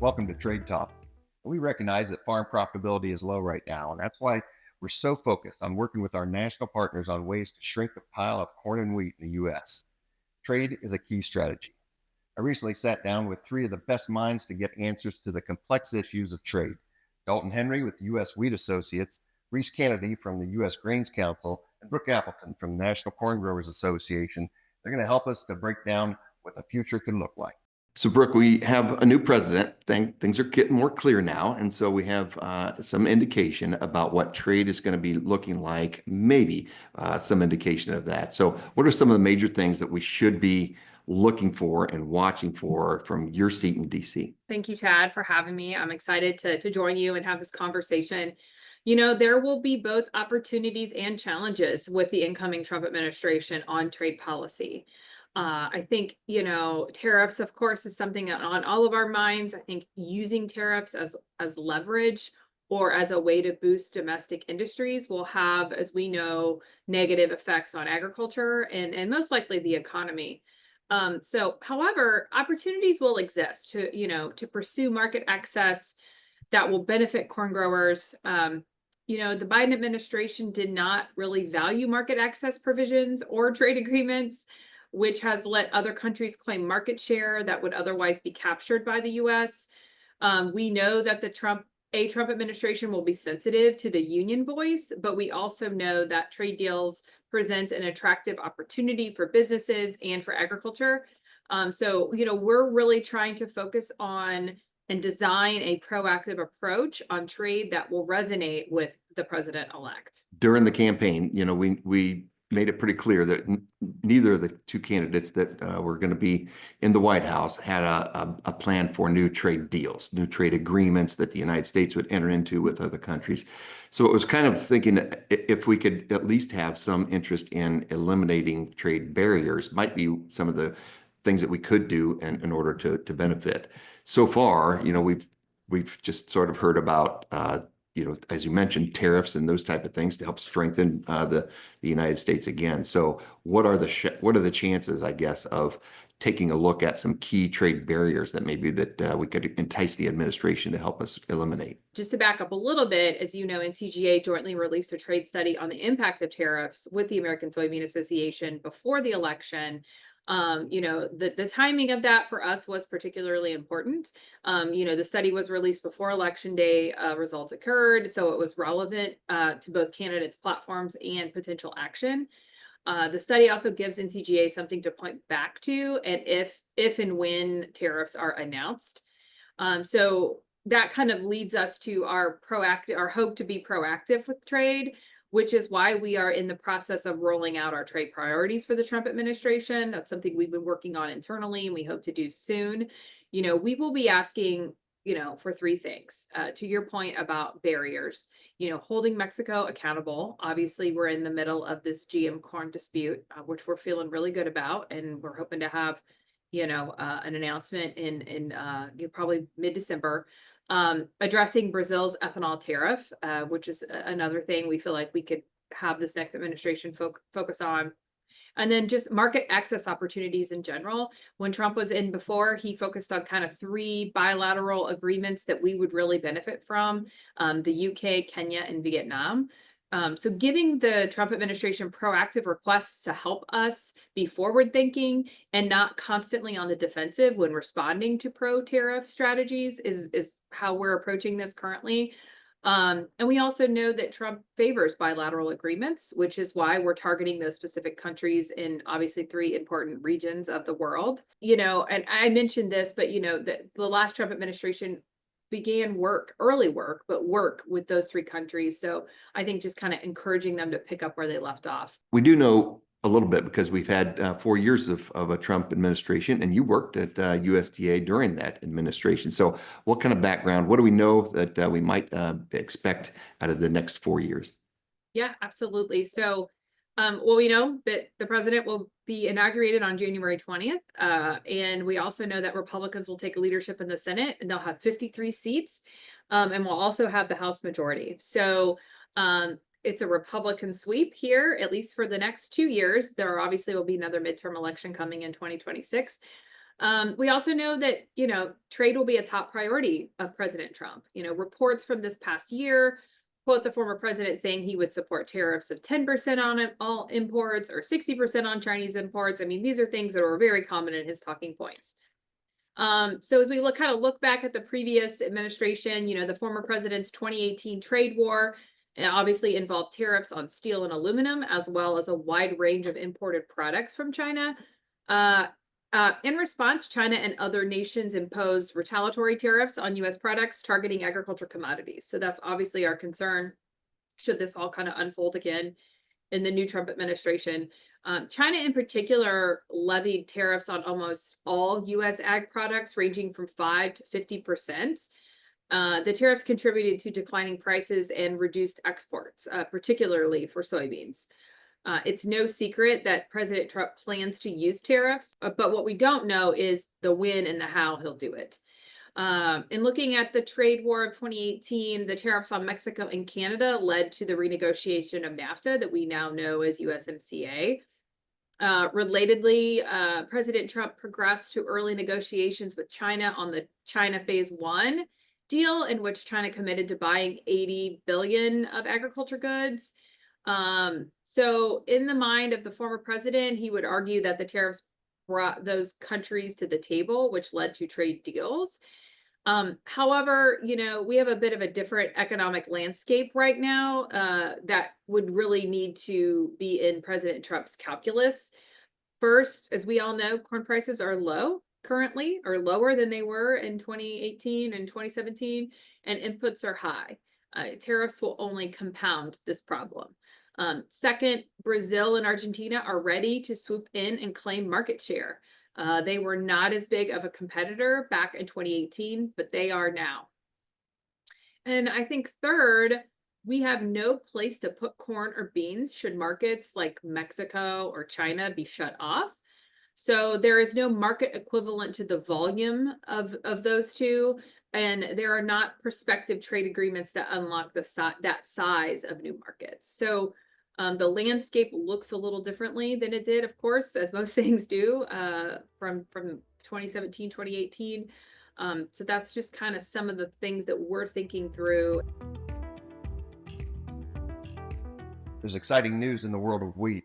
Welcome to Trade Talk. We recognize that farm profitability is low right now, and that's why we're so focused on working with our national partners on ways to shrink the pile of corn and wheat in the U.S. Trade is a key strategy. I recently sat down with three of the best minds to get answers to the complex issues of trade. Dalton Henry with the U.S. Wheat Associates, Reese Kennedy from the U.S. Grains Council, and Brooke Appleton from the National Corn Growers Association. They're going to help us to break down what the future could look like. So, Brooke, we have a new president. Things are getting more clear now. And so we have some indication about what trade is going to be looking like, maybe some indication of that. So what are some of the major things that we should be looking for and watching for from your seat in DC? Thank you, Tad, for having me. I'm excited to join you and have this conversation. You know, there will be both opportunities and challenges with the incoming Trump administration on trade policy. I think, tariffs, of course, is something on all of our minds. I think using tariffs as leverage or as a way to boost domestic industries will have, as we know, negative effects on agriculture and most likely the economy. However, opportunities will exist to pursue market access that will benefit corn growers. The Biden administration did not really value market access provisions or trade agreements, which has let other countries claim market share that would otherwise be captured by the U.S. We know that the Trump administration will be sensitive to the union voice, but we also know that trade deals present an attractive opportunity for businesses and for agriculture. We're really trying to focus on and design a proactive approach on trade that will resonate with the president-elect. During the campaign, we made it pretty clear that neither of the two candidates that were going to be in the White House had a plan for new trade deals, new trade agreements that the United States would enter into with other countries. So it was kind of thinking that if we could at least have some interest in eliminating trade barriers, might be some of the things that we could do in order to benefit. So far, we've just sort of heard about as you mentioned, tariffs and those type of things to help strengthen the United States again. So what are the chances, I guess, of taking a look at some key trade barriers that maybe that we could entice the administration to help us eliminate? Just to back up a little bit, as you know, NCGA jointly released a trade study on the impact of tariffs with the American Soybean Association before the election. The timing of that for us was particularly important. The study was released before Election Day, results occurred, so it was relevant to both candidates' platforms and potential action. The study also gives NCGA something to point back to, and if and when tariffs are announced. So that kind of leads us to our hope to be proactive with trade, which is why we are in the process of rolling out our trade priorities for the Trump administration. That's something we've been working on internally, and we hope to do soon. We will be asking, for three things. To your point about barriers, holding Mexico accountable. Obviously, we're in the middle of this GM corn dispute, which we're feeling really good about, and we're hoping to have, an announcement in probably mid-December. Addressing Brazil's ethanol tariff, which is another thing we feel like we could have this next administration focus on. And then just market access opportunities in general. When Trump was in before, he focused on kind of three bilateral agreements that we would really benefit from, the UK, Kenya, and Vietnam. So giving the Trump administration proactive requests to help us be forward thinking and not constantly on the defensive when responding to pro-tariff strategies is how we're approaching this currently. And we also know that Trump favors bilateral agreements, which is why we're targeting those specific countries in obviously three important regions of the world. And I mentioned this, but the last Trump administration began early work with those three countries. So I think just kind of encouraging them to pick up where they left off. We do know a little bit because we've had 4 years of a Trump administration, and you worked at USDA during that administration. So what kind of background, what do we know that we might expect out of the next 4 years? Yeah, absolutely. So we know that the president will be inaugurated on January 20th. And we also know that Republicans will take leadership in the Senate, and they'll have 53 seats. And we'll also have the House majority. So it's a Republican sweep here, at least for the next 2 years. There obviously will be another midterm election coming in 2026. We also know that, trade will be a top priority of President Trump. Reports from this past year quote the former president saying he would support tariffs of 10% on all imports or 60% on Chinese imports. I mean, these are things that were very common in his talking points. So as we look back at the previous administration, the former president's 2018 trade war obviously involved tariffs on steel and aluminum, as well as a wide range of imported products from China. In response, China and other nations imposed retaliatory tariffs on U.S. products targeting agriculture commodities. So that's obviously our concern, should this all kind of unfold again in the new Trump administration. China in particular levied tariffs on almost all U.S. ag products, ranging from 5 to 50%. The tariffs contributed to declining prices and reduced exports, particularly for soybeans. It's no secret that President Trump plans to use tariffs, but what we don't know is the when and the how he'll do it. In looking at the trade war of 2018, the tariffs on Mexico and Canada led to the renegotiation of NAFTA that we now know as USMCA. Relatedly, President Trump progressed to early negotiations with China on the China Phase 1 deal, in which China committed to buying 80 billion of agriculture goods. So in the mind of the former president, he would argue that the tariffs brought those countries to the table, which led to trade deals. However, we have a bit of a different economic landscape right now that would really need to be in President Trump's calculus. First, as we all know, corn prices are low currently, or lower than they were in 2018 and 2017, and inputs are high. Tariffs will only compound this problem. Second, Brazil and Argentina are ready to swoop in and claim market share. They were not as big of a competitor back in 2018, but they are now. And I think third, we have no place to put corn or beans should markets like Mexico or China be shut off. So there is no market equivalent to the volume of those two. And there are not prospective trade agreements that unlock that size of new markets. So the landscape looks a little differently than it did, of course, as most things do from 2017, 2018. So that's just kind of some of the things that we're thinking through. There's exciting news in the world of wheat.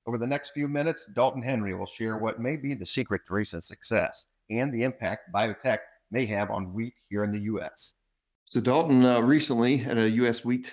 Over the next few minutes, Dalton Henry will share what may be the secret to recent success and the impact biotech may have on wheat here in the U.S. So Dalton, recently at a U.S. wheat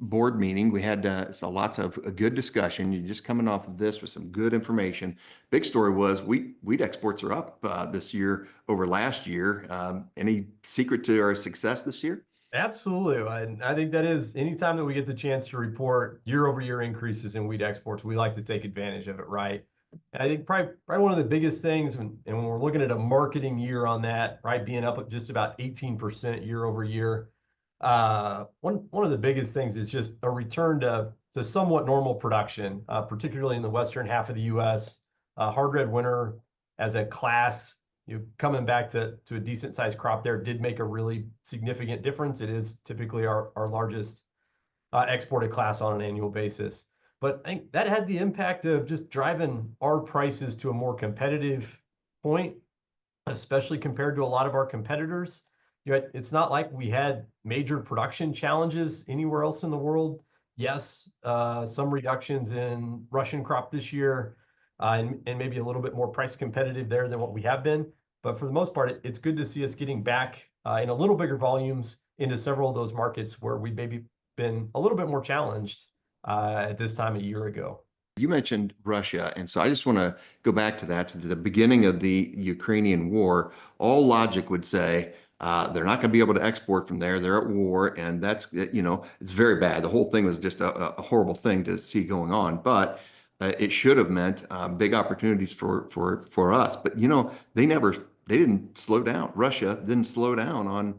board meeting, we had lots of a good discussion. You're just coming off of this with some good information. Big story was wheat exports are up this year over last year. Any secret to our success this year? Absolutely. I think that is, anytime that we get the chance to report year-over-year increases in wheat exports, we like to take advantage of it, right? And I think probably one of the biggest things, when we're looking at a marketing year on that, right, being up at just about 18% year over year, one of the biggest things is just a return to somewhat normal production, particularly in the western half of the U.S. Hard red winter as a class, coming back to a decent sized crop there did make a really significant difference. It is typically our largest exported class on an annual basis. But I think that had the impact of just driving our prices to a more competitive point, especially compared to a lot of our competitors. It's not like we had major production challenges anywhere else in the world. Yes, some reductions in Russian crop this year, and maybe a little bit more price competitive there than what we have been. But for the most part, it's good to see us getting back in a little bigger volumes into several of those markets where we've maybe been a little bit more challenged at this time a year ago. You mentioned Russia, and so I just want to go back to that, to the beginning of the Ukrainian war. All logic would say they're not going to be able to export from there. They're at war, and that's, it's very bad. The whole thing was just a horrible thing to see going on, but it should have meant big opportunities for us. But, they didn't slow down. Russia didn't slow down on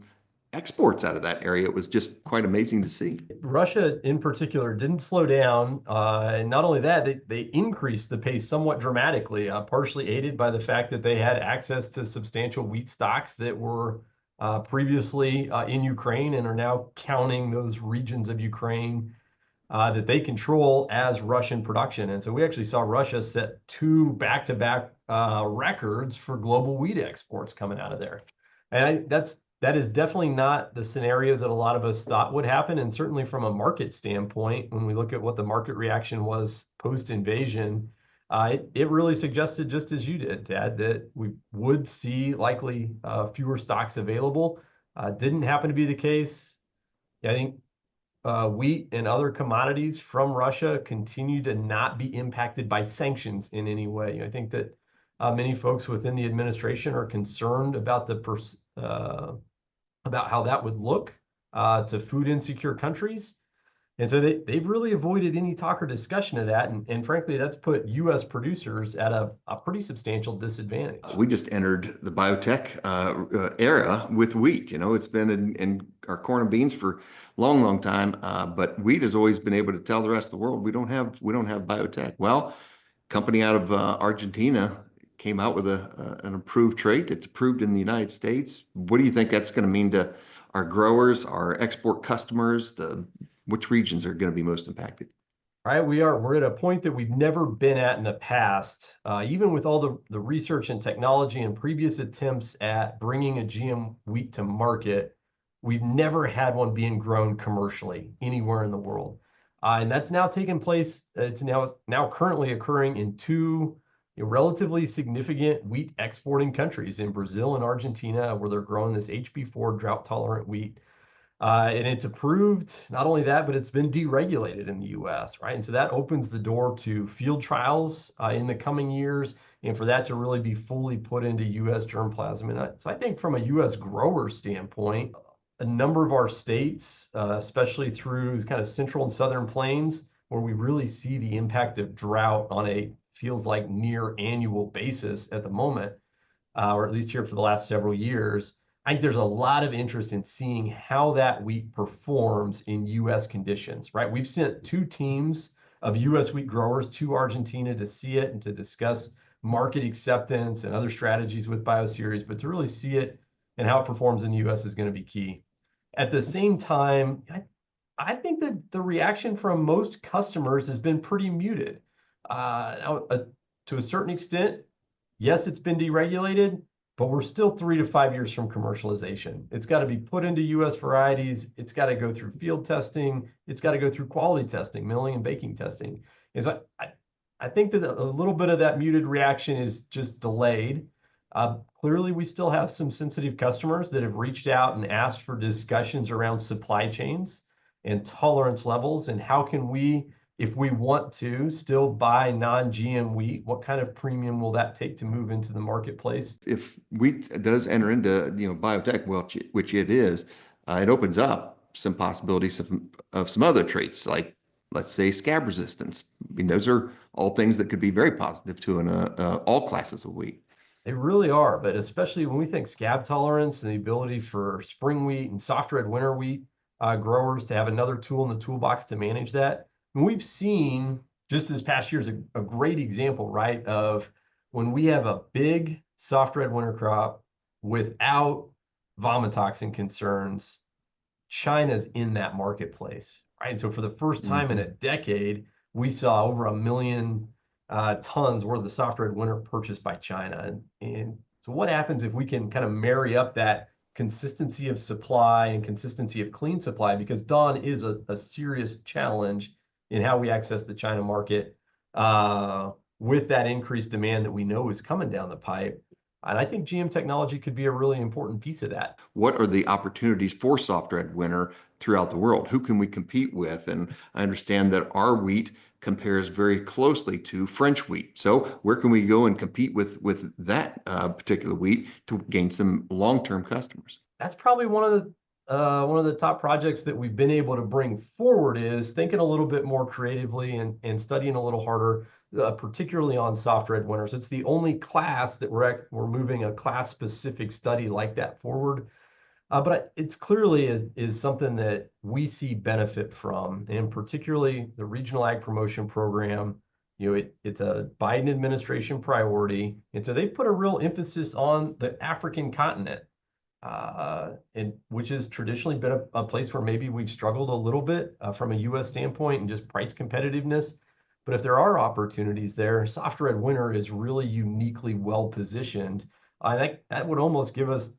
exports out of that area. It was just quite amazing to see. Russia in particular didn't slow down. And not only that, they increased the pace somewhat dramatically, partially aided by the fact that they had access to substantial wheat stocks that were previously in Ukraine and are now counting those regions of Ukraine that they control as Russian production. And so we actually saw Russia set 2 back-to-back records for global wheat exports coming out of there. And that is definitely not the scenario that a lot of us thought would happen. And certainly from a market standpoint, when we look at what the market reaction was post-invasion, it really suggested, just as you did, Dad, that we would see likely fewer stocks available. Didn't happen to be the case. I think wheat and other commodities from Russia continue to not be impacted by sanctions in any way. I think that many folks within the administration are concerned about about how that would look to food insecure countries. And so they've really avoided any talk or discussion of that. And frankly, that's put U.S. producers at a pretty substantial disadvantage. We just entered the biotech era with wheat. It's been in our corn and beans for a long, long time. But wheat has always been able to tell the rest of the world we don't have biotech. Well, company out of Argentina came out with an approved trait. It's approved in the United States. What do you think that's going to mean to our growers, our export customers? Which regions are going to be most impacted? Right, we're at a point that we've never been at in the past. Even with all the research and technology and previous attempts at bringing a GM wheat to market, we've never had one being grown commercially anywhere in the world. And that's now taken place. It's now currently occurring in two relatively significant wheat exporting countries, in Brazil and Argentina, where they're growing this HB4 drought tolerant wheat. And it's approved, not only that, but it's been deregulated in the US, right? And so that opens the door to field trials in the coming years, and for that to really be fully put into US germplasm. And so I think from a US grower standpoint, a number of our states, especially through kind of central and southern plains, where we really see the impact of drought on a feels like near annual basis at the moment, or at least here for the last several years, I think there's a lot of interest in seeing how that wheat performs in U.S. conditions, right? We've sent 2 teams of U.S. wheat growers to Argentina to see it and to discuss market acceptance and other strategies with Bioceres, but to really see it and how it performs in the U.S. is going to be key. At the same time, I think that the reaction from most customers has been pretty muted. To a certain extent, yes, it's been deregulated, but we're still 3 to 5 years from commercialization. It's got to be put into U.S. varieties. It's got to go through field testing. It's got to go through quality testing, milling and baking testing. And so I think that a little bit of that muted reaction is just delayed. Clearly, we still have some sensitive customers that have reached out and asked for discussions around supply chains and tolerance levels, and how can we, if we want to, still buy non-GM wheat, what kind of premium will that take to move into the marketplace? If wheat does enter into biotech, which it is, it opens up some possibilities of some other traits, like let's say scab resistance. I mean, those are all things that could be very positive to all classes of wheat. They really are, but especially when we think scab tolerance and the ability for spring wheat and soft red winter wheat growers to have another tool in the toolbox to manage that. And we've seen just this past year is a great example, right, of when we have a big soft red winter crop without vomitoxin concerns, China's in that marketplace, right? And so for the first time in a decade, we saw over 1 million tons worth of soft red winter purchased by China. And so what happens if we can kind of marry up that consistency of supply and consistency of clean supply, because DON is a serious challenge in how we access the China market with that increased demand that we know is coming down the pipe. And I think GM technology could be a really important piece of that. What are the opportunities for soft red winter throughout the world? Who can we compete with? And I understand that our wheat compares very closely to French wheat. So where can we go and compete with that particular wheat to gain some long-term customers? That's probably one of the top projects that we've been able to bring forward, is thinking a little bit more creatively and studying a little harder, particularly on soft red winters. It's the only class that we're moving a class-specific study like that forward. But it's clearly is something that we see benefit from, and particularly the Regional Ag Promotion Program. It's a Biden administration priority, and so they've put a real emphasis on the African continent, and which has traditionally been a place where maybe we've struggled a little bit from a U.S. standpoint and just price competitiveness. But if there are opportunities there, Soft Red Winter is really uniquely well positioned. I think that would almost give us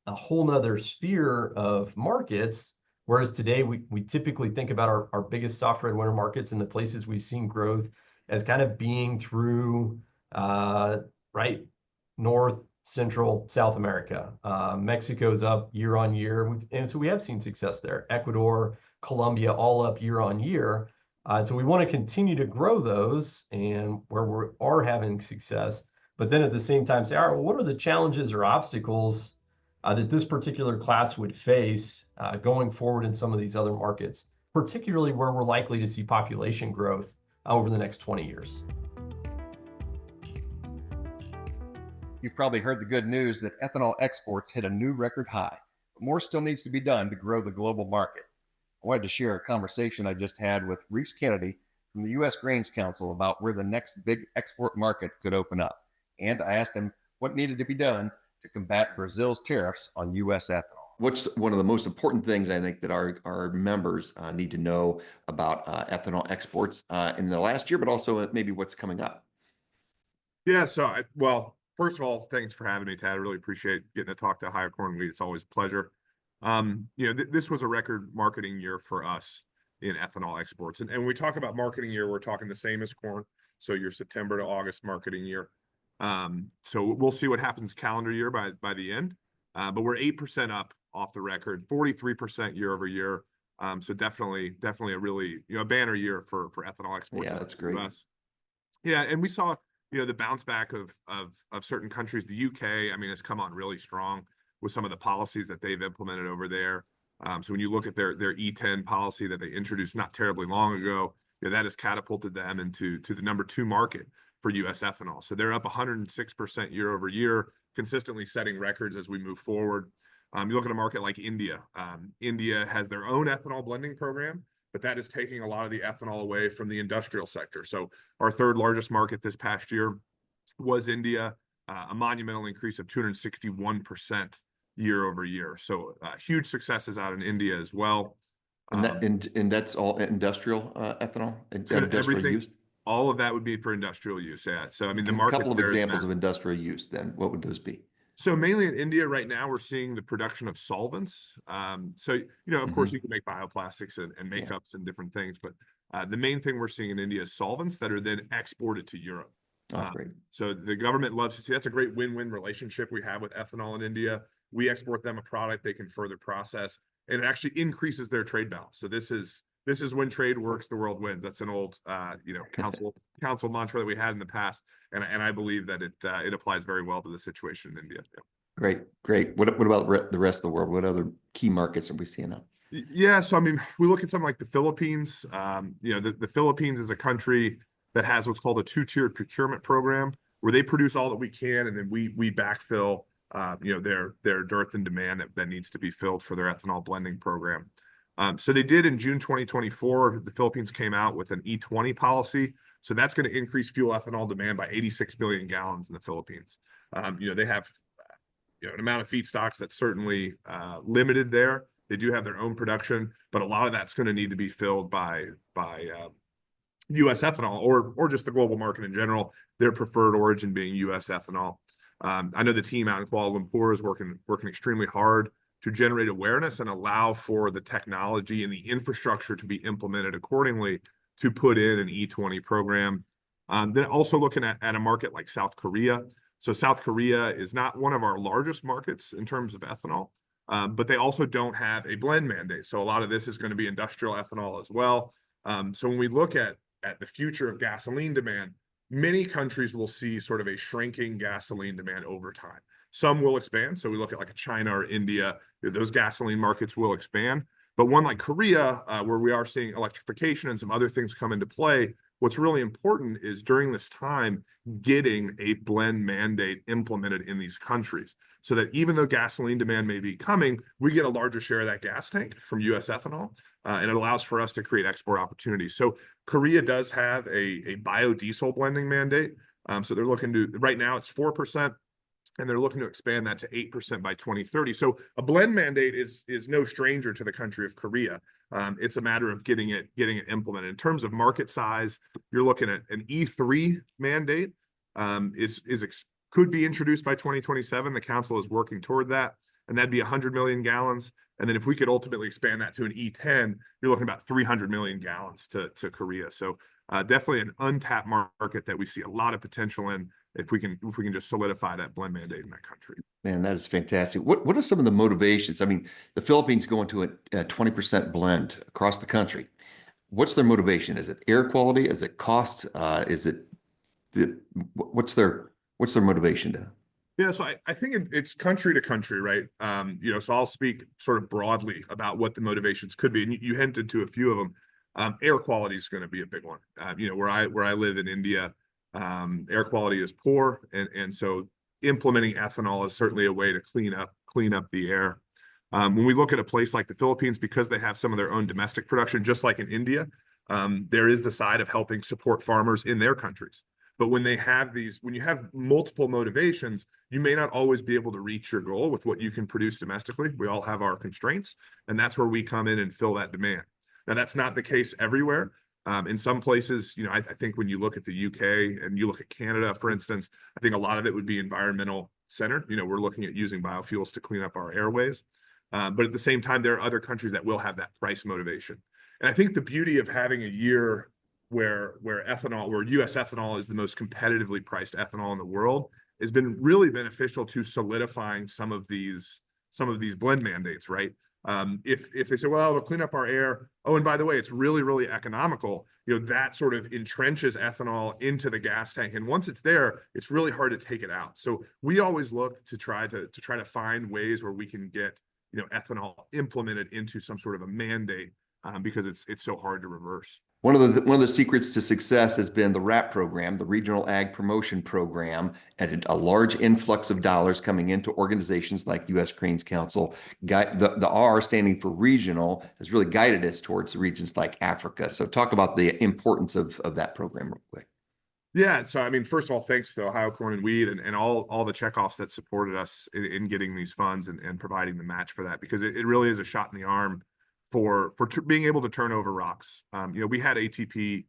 a whole nother sphere of markets. Whereas today we typically think about our biggest soft red winter markets and the places we've seen growth as kind of being through right North, Central, South America. Mexico's up year on year, and so we have seen success there. Ecuador, Colombia, all up year on year. So we want to continue to grow those and where we are having success, but then at the same time say, all right, well, what are the challenges or obstacles that this particular class would face going forward in some of these other markets, particularly where we're likely to see population growth over the next 20 years. You've probably heard the good news that ethanol exports hit a new record high, but more still needs to be done to grow the global market. I wanted to share a conversation I just had with Reese Kennedy from the U.S. Grains Council about where the next big export market could open up. And I asked him what needed to be done to combat Brazil's tariffs on U.S. ethanol. What's one of the most important things I think that our members need to know about ethanol exports in the last year, but also maybe what's coming up? Yeah, so well, first of all, thanks for having me, Tad. I really appreciate getting to talk to Higher Corn Wheat. It's always a pleasure. This was a record marketing year for us in ethanol exports. And when we talk about marketing year, we're talking the same as corn. So your September to August marketing year. So we'll see what happens calendar year by the end. But we're 8% up off the record, 43% year over year. So definitely a really a banner year for ethanol exports. Yeah, that's great. Yeah, and we saw the bounce back of certain countries. The UK, I mean, has come on really strong with some of the policies that they've implemented over there. So when you look at their E10 policy that they introduced not terribly long ago, that has catapulted them into the #2 market for U.S. ethanol. So they're up 106% year over year, consistently setting records as we move forward. You look at a market like India. India has their own ethanol blending program, but that is taking a lot of the ethanol away from the industrial sector. So our third largest market this past year was India, a monumental increase of 261% year over year. So huge successes out in India as well. And that's all industrial ethanol, industrial use? All of that would be for industrial use, yeah. So I mean, the market. A couple of examples of industrial use then, what would those be? So mainly in India right now, we're seeing the production of solvents. So, of course, you can make bioplastics and makeups and different things, but the main thing we're seeing in India is solvents that are then exported to Europe. Great. So the government loves to see that's a great win-win relationship we have with ethanol in India. We export them a product they can further process, and it actually increases their trade balance. So this is when trade works, the world wins. That's an old, council mantra that we had in the past, and I believe that it applies very well to the situation in India. Yeah. Great. What about the rest of the world? What other key markets are we seeing now? Yeah, so I mean, we look at something like the Philippines. The Philippines is a country that has what's called a 2-tiered procurement program, where they produce all that we can, and then we backfill, their dearth and demand that needs to be filled for their ethanol blending program. So they did in June 2024, the Philippines came out with an E20 policy. So that's going to increase fuel ethanol demand by 86 billion gallons in the Philippines. They have an amount of feedstocks that's certainly limited there. They do have their own production, but a lot of that's going to need to be filled by U.S. ethanol or just the global market in general, their preferred origin being U.S. ethanol. I know the team out in Kuala Lumpur is working extremely hard to generate awareness and allow for the technology and the infrastructure to be implemented accordingly to put in an E20 program. Then also looking at a market like South Korea. So South Korea is not one of our largest markets in terms of ethanol, but they also don't have a blend mandate. So a lot of this is going to be industrial ethanol as well. So when we look at the future of gasoline demand, many countries will see sort of a shrinking gasoline demand over time. Some will expand. So we look at like a China or India, those gasoline markets will expand. But one like Korea, where we are seeing electrification and some other things come into play, what's really important is during this time, getting a blend mandate implemented in these countries so that even though gasoline demand may be coming, we get a larger share of that gas tank from U.S. ethanol, and it allows for us to create export opportunities. So Korea does have a biodiesel blending mandate. So they're looking to, right now it's 4%. And they're looking to expand that to 8% by 2030. So a blend mandate is no stranger to the country of Korea. It's a matter of getting it implemented. In terms of market size, you're looking at an E3 mandate could be introduced by 2027. The council is working toward that, and that'd be 100 million gallons. And then if we could ultimately expand that to an E10, you're looking about 300 million gallons to Korea. So definitely an untapped market that we see a lot of potential in if we can just solidify that blend mandate in that country. Man, that is fantastic. What are some of the motivations? I mean, the Philippines going to a 20% blend across the country. What's their motivation? Is it air quality? Is it cost? Is it what's their motivation to? Yeah, so I think it's country to country, right? So I'll speak sort of broadly about what the motivations could be, and you hinted to a few of them. Air quality is going to be a big one. Where I live in India, air quality is poor, and so implementing ethanol is certainly a way to clean up the air. When we look at a place like the Philippines, because they have some of their own domestic production, just like in India, there is the side of helping support farmers in their countries. But when you have multiple motivations, you may not always be able to reach your goal with what you can produce domestically. We all have our constraints, and that's where we come in and fill that demand. Now, that's not the case everywhere. In some places, I think when you look at the UK and you look at Canada, for instance, I think a lot of it would be environmental centered. We're looking at using biofuels to clean up our airways. But at the same time, there are other countries that will have that price motivation. And I think the beauty of having a year where US ethanol is the most competitively priced ethanol in the world has been really beneficial to solidifying some of these blend mandates, right? If they say, well, it'll clean up our air. Oh, and by the way, it's really, really economical. That sort of entrenches ethanol into the gas tank. And once it's there, it's really hard to take it out. So we always look to try to find ways where we can get, ethanol implemented into some sort of a mandate because it's so hard to reverse. One of the secrets to success has been the RAP program, the Regional Ag Promotion Program, and a large influx of dollars coming into organizations like U.S. Cranes Council. The R standing for regional has really guided us towards regions like Africa. So talk about the importance of that program real quick. Yeah, so I mean, first of all, thanks to Ohio Corn and Wheat and all the checkoffs that supported us in getting these funds and providing the match for that, because it really is a shot in the arm for being able to turn over rocks. We had ATP,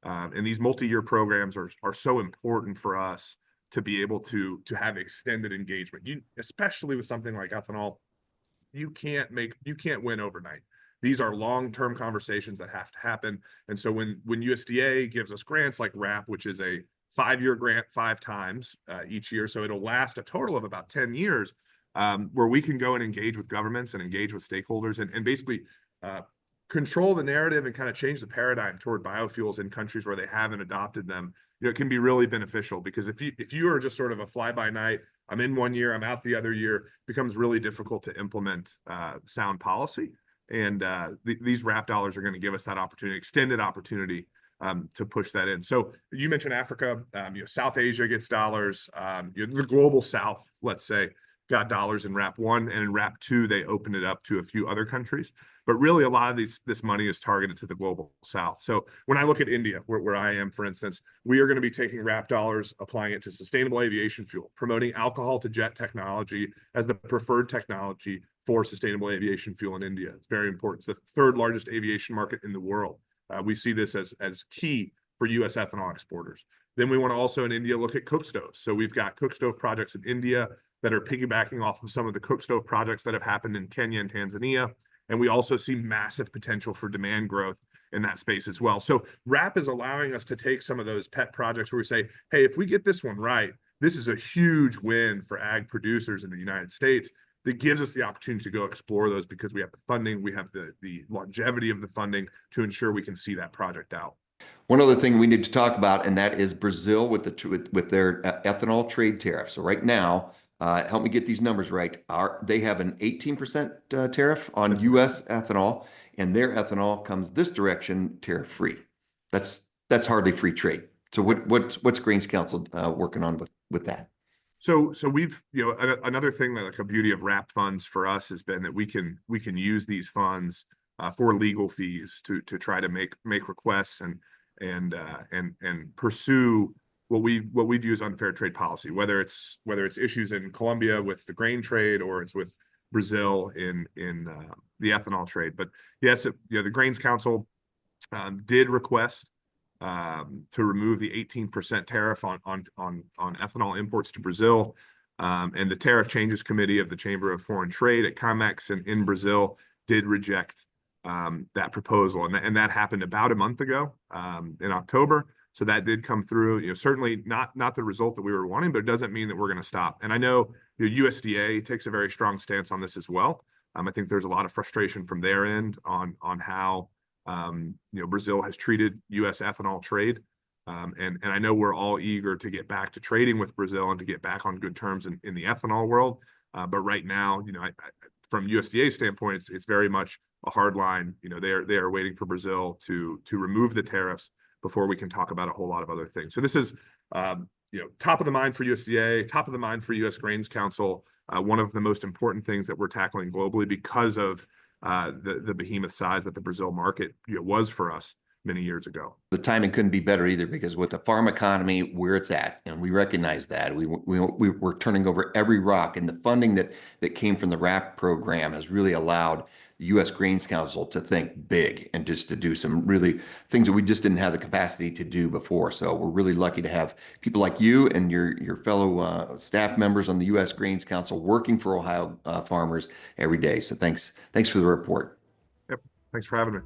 and these multi-year programs are so important for us to be able to have extended engagement. Especially with something like ethanol, you can't win overnight. These are long-term conversations that have to happen. And so when USDA gives us grants like RAP, which is a 5-year grant 5 times each year, so it'll last a total of about 10 years, where we can go and engage with governments and engage with stakeholders and basically control the narrative and kind of change the paradigm toward biofuels in countries where they haven't adopted them. It can be really beneficial, because if you are just sort of a fly-by-night, I'm in one year, I'm out the other year, it becomes really difficult to implement sound policy. And these RAP dollars are going to give us that opportunity, extended opportunity to push that in. So you mentioned Africa, South Asia gets dollars, the global South, let's say, got dollars in RAP 1, and in RAP 2, they opened it up to a few other countries. But really, a lot of this money is targeted to the global South. So when I look at India, where I am, for instance, we are going to be taking RAP dollars, applying it to sustainable aviation fuel, promoting alcohol to jet technology as the preferred technology for sustainable aviation fuel in India. It's very important. It's the 3rd largest aviation market in the world. We see this as key for U.S. ethanol exporters. Then we want to also in India look at cook stoves. So we've got cook stove projects in India that are piggybacking off of some of the cook stove projects that have happened in Kenya and Tanzania. And we also see massive potential for demand growth in that space as well. So RAP is allowing us to take some of those pet projects where we say, hey, if we get this one right, this is a huge win for ag producers in the United States. That gives us the opportunity to go explore those, because we have the funding, we have the longevity of the funding to ensure we can see that project out. One other thing we need to talk about, and that is Brazil with their ethanol trade tariff. So right now, help me get these numbers right. They have an 18% tariff on U.S. ethanol, and their ethanol comes this direction tariff-free. That's hardly free trade. So what's Grains Council working on with that? So we've, another thing that, like, a beauty of RAP funds for us has been that we can use these funds for legal fees to try to make requests and pursue what we view as unfair trade policy, whether it's issues in Colombia with the grain trade, or it's with Brazil in the ethanol trade. But yes, the Grains Council did request to remove the 18% tariff on ethanol imports to Brazil. And the Tariff Changes Committee of the Chamber of Foreign Trade at COMEX in Brazil did reject that proposal. And that happened about a month ago in October. So that did come through, certainly not the result that we were wanting, but it doesn't mean that we're going to stop. And I know USDA takes a very strong stance on this as well. I think there's a lot of frustration from their end on how Brazil has treated U.S. ethanol trade. And I know we're all eager to get back to trading with Brazil and to get back on good terms in the ethanol world. But right now, from USDA's standpoint, it's very much a hard line. They are waiting for Brazil to remove the tariffs before we can talk about a whole lot of other things. So this is top of the mind for USDA, top of the mind for U.S. Grains Council. One of the most important things that we're tackling globally because of the behemoth size that the Brazil market was for us many years ago. The timing couldn't be better either, because with the farm economy where it's at, and we recognize that, we're turning over every rock, and the funding that came from the RAP program has really allowed the U.S. Grains Council to think big and just to do some really things that we just didn't have the capacity to do before. So we're really lucky to have people like you and your fellow staff members on the U.S. Grains Council working for Ohio farmers every day. So thanks for the report. Yep. Thanks for having me.